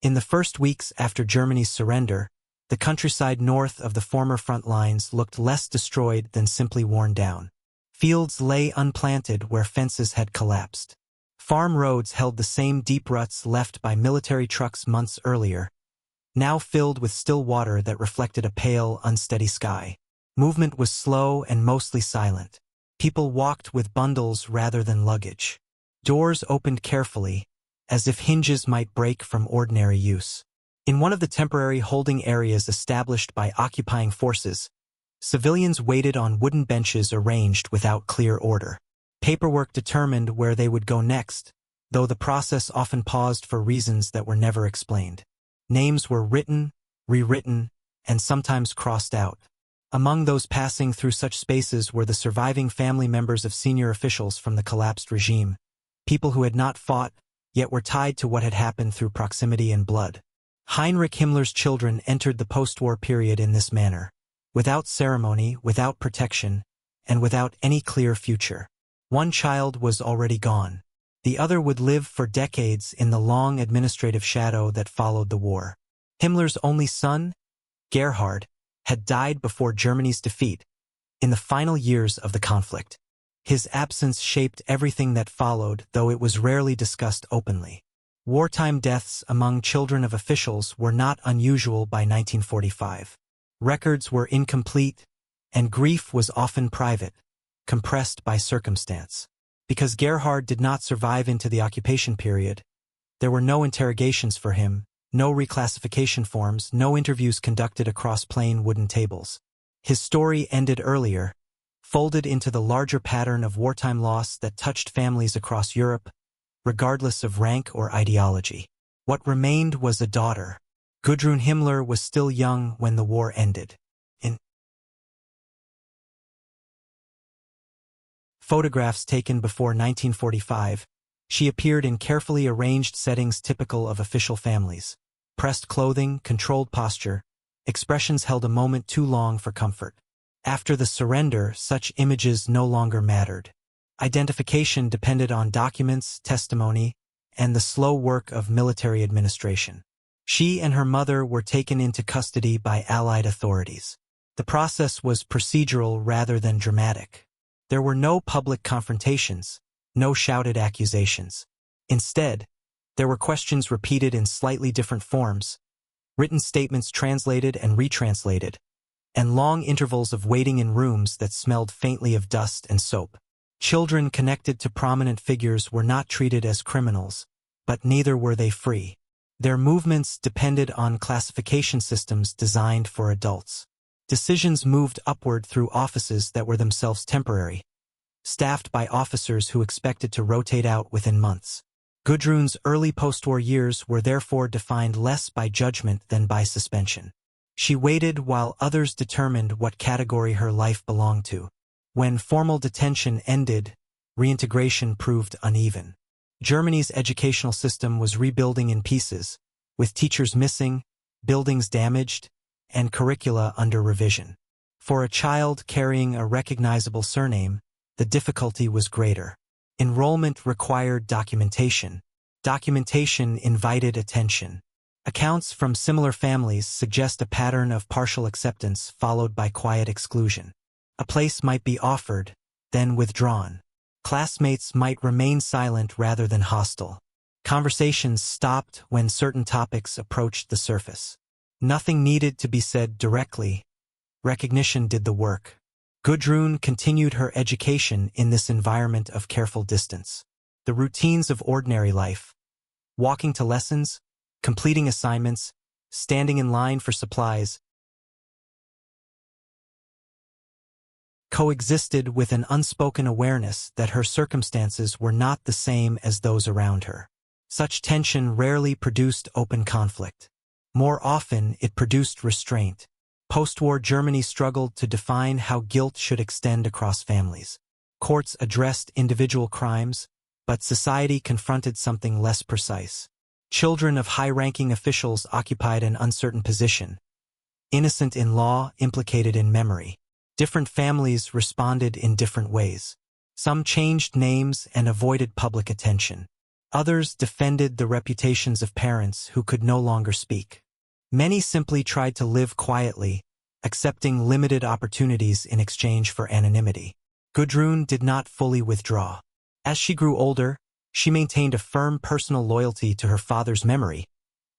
In the first weeks after Germany's surrender, the countryside north of the former front lines looked less destroyed than simply worn down. Fields lay unplanted where fences had collapsed. Farm roads held the same deep ruts left by military trucks months earlier, now filled with still water that reflected a pale, unsteady sky. Movement was slow and mostly silent. People walked with bundles rather than luggage. Doors opened carefully, as if hinges might break from ordinary use. In one of the temporary holding areas established by occupying forces, civilians waited on wooden benches arranged without clear order. Paperwork determined where they would go next, though the process often paused for reasons that were never explained. Names were written, rewritten, and sometimes crossed out. Among those passing through such spaces were the surviving family members of senior officials from the collapsed regime, people who had not fought, yet were tied to what had happened through proximity and blood. Heinrich Himmler's children entered the post-war period in this manner, without ceremony, without protection, and without any clear future. One child was already gone. The other would live for decades in the long administrative shadow that followed the war. Himmler's only son, Gerhard, had died before Germany's defeat, in the final years of the conflict. His absence shaped everything that followed, though it was rarely discussed openly. Wartime deaths among children of officials were not unusual by 1945. Records were incomplete, and grief was often private, compressed by circumstance. Because Gerhard did not survive into the occupation period, there were no interrogations for him, no reclassification forms, no interviews conducted across plain wooden tables. His story ended earlier, folded into the larger pattern of wartime loss that touched families across Europe, regardless of rank or ideology. What remained was a daughter. Gudrun Himmler was still young when the war ended. In photographs taken before 1945, she appeared in carefully arranged settings typical of official families. Pressed clothing, controlled posture, expressions held a moment too long for comfort. After the surrender, such images no longer mattered. Identification depended on documents, testimony, and the slow work of military administration. She and her mother were taken into custody by Allied authorities. The process was procedural rather than dramatic. There were no public confrontations, no shouted accusations. Instead, there were questions repeated in slightly different forms, written statements translated and retranslated, and long intervals of waiting in rooms that smelled faintly of dust and soap. Children connected to prominent figures were not treated as criminals, but neither were they free. Their movements depended on classification systems designed for adults. Decisions moved upward through offices that were themselves temporary, staffed by officers who expected to rotate out within months. Gudrun's early post-war years were therefore defined less by judgment than by suspension. She waited while others determined what category her life belonged to. When formal detention ended, reintegration proved uneven. Germany's educational system was rebuilding in pieces, with teachers missing, buildings damaged, and curricula under revision. For a child carrying a recognizable surname, the difficulty was greater. Enrollment required documentation. Documentation invited attention. Accounts from similar families suggest a pattern of partial acceptance followed by quiet exclusion. A place might be offered, then withdrawn. Classmates might remain silent rather than hostile. Conversations stopped when certain topics approached the surface. Nothing needed to be said directly. Recognition did the work. Gudrun continued her education in this environment of careful distance. The routines of ordinary life, walking to lessons, completing assignments, standing in line for supplies, coexisted with an unspoken awareness that her circumstances were not the same as those around her. Such tension rarely produced open conflict. More often, it produced restraint. Post-war Germany struggled to define how guilt should extend across families. Courts addressed individual crimes, but society confronted something less precise. Children of high-ranking officials occupied an uncertain position. Innocent in law, implicated in memory. Different families responded in different ways. Some changed names and avoided public attention. Others defended the reputations of parents who could no longer speak. Many simply tried to live quietly, accepting limited opportunities in exchange for anonymity. Gudrun did not fully withdraw. As she grew older, she maintained a firm personal loyalty to her father's memory,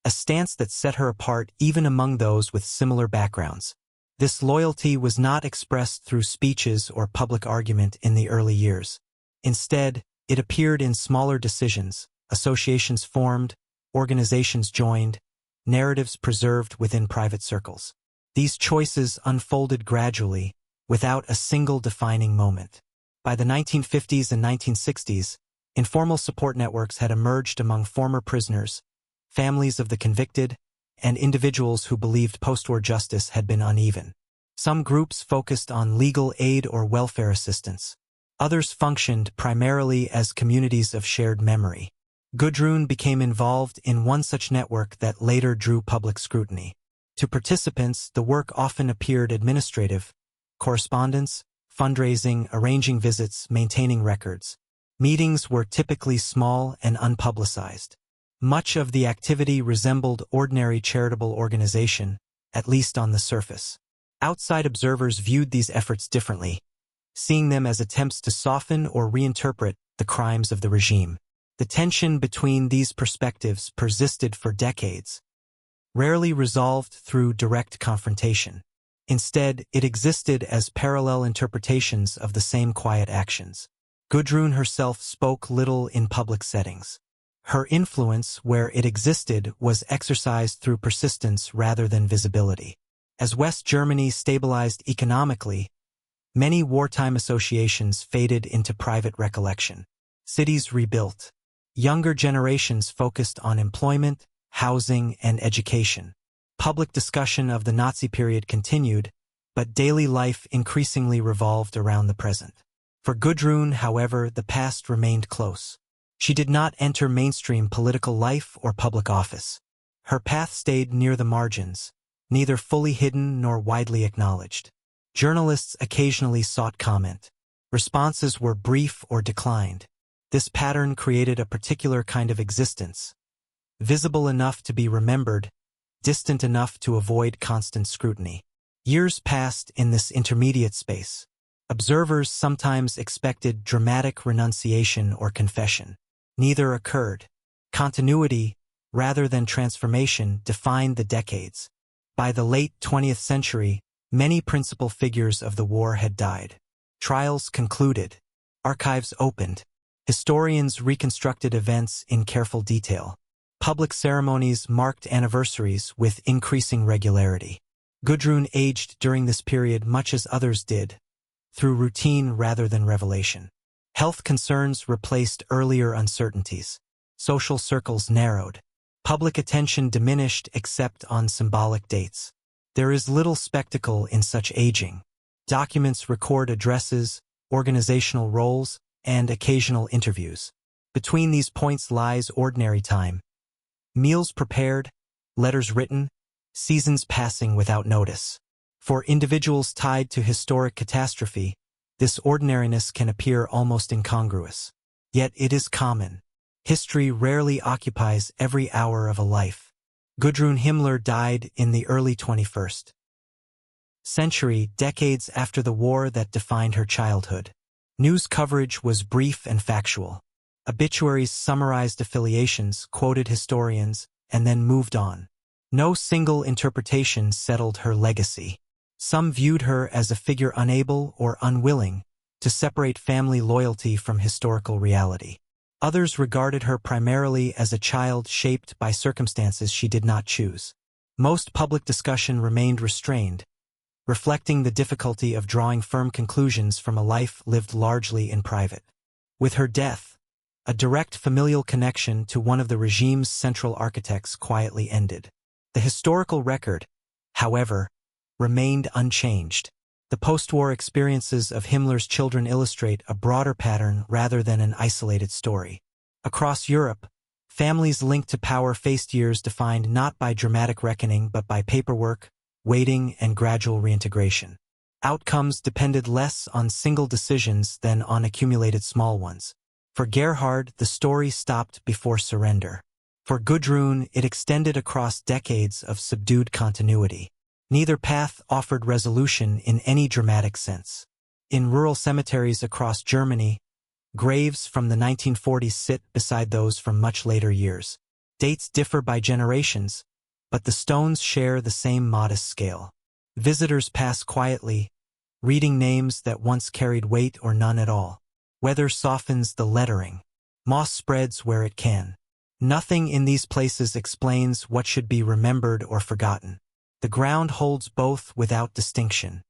a stance that set her apart even among those with similar backgrounds. This loyalty was not expressed through speeches or public argument in the early years. Instead, it appeared in smaller decisions, associations formed, organizations joined, narratives preserved within private circles. These choices unfolded gradually, without a single defining moment. By the 1950s and 1960s, informal support networks had emerged among former prisoners, families of the convicted, and individuals who believed postwar justice had been uneven. Some groups focused on legal aid or welfare assistance. Others functioned primarily as communities of shared memory. Gudrun became involved in one such network that later drew public scrutiny. To participants, the work often appeared administrative: correspondence, fundraising, arranging visits, maintaining records. Meetings were typically small and unpublicized. Much of the activity resembled ordinary charitable organization, at least on the surface. Outside observers viewed these efforts differently, seeing them as attempts to soften or reinterpret the crimes of the regime. The tension between these perspectives persisted for decades, rarely resolved through direct confrontation. Instead, it existed as parallel interpretations of the same quiet actions. Gudrun herself spoke little in public settings. Her influence, where it existed, was exercised through persistence rather than visibility. As West Germany stabilized economically, many wartime associations faded into private recollection. Cities rebuilt. Younger generations focused on employment, housing, and education. Public discussion of the Nazi period continued, but daily life increasingly revolved around the present. For Gudrun, however, the past remained close. She did not enter mainstream political life or public office. Her path stayed near the margins, neither fully hidden nor widely acknowledged. Journalists occasionally sought comment. Responses were brief or declined. This pattern created a particular kind of existence, visible enough to be remembered, distant enough to avoid constant scrutiny. Years passed in this intermediate space. Observers sometimes expected dramatic renunciation or confession. Neither occurred. Continuity, rather than transformation, defined the decades. By the late 20th century, many principal figures of the war had died. Trials concluded. Archives opened. Historians reconstructed events in careful detail. Public ceremonies marked anniversaries with increasing regularity. Gudrun aged during this period much as others did, through routine rather than revelation. Health concerns replaced earlier uncertainties. Social circles narrowed. Public attention diminished except on symbolic dates. There is little spectacle in such aging. Documents record addresses, organizational roles, and occasional interviews. Between these points lies ordinary time. Meals prepared, letters written, seasons passing without notice. For individuals tied to historic catastrophe, this ordinariness can appear almost incongruous. Yet it is common. History rarely occupies every hour of a life. Gudrun Himmler died in the early 21st century, decades after the war that defined her childhood. News coverage was brief and factual. Obituaries summarized affiliations, quoted historians, and then moved on. No single interpretation settled her legacy. Some viewed her as a figure unable or unwilling to separate family loyalty from historical reality. Others regarded her primarily as a child shaped by circumstances she did not choose. Most public discussion remained restrained, reflecting the difficulty of drawing firm conclusions from a life lived largely in private. With her death, a direct familial connection to one of the regime's central architects quietly ended. The historical record, however, remained unchanged. The post-war experiences of Himmler's children illustrate a broader pattern rather than an isolated story. Across Europe, families linked to power faced years defined not by dramatic reckoning but by paperwork, waiting, and gradual reintegration. Outcomes depended less on single decisions than on accumulated small ones. For Gerhard, the story stopped before surrender. For Gudrun, it extended across decades of subdued continuity. Neither path offered resolution in any dramatic sense. In rural cemeteries across Germany, graves from the 1940s sit beside those from much later years. Dates differ by generations, but the stones share the same modest scale. Visitors pass quietly, reading names that once carried weight or none at all. Weather softens the lettering. Moss spreads where it can. Nothing in these places explains what should be remembered or forgotten. The ground holds both without distinction.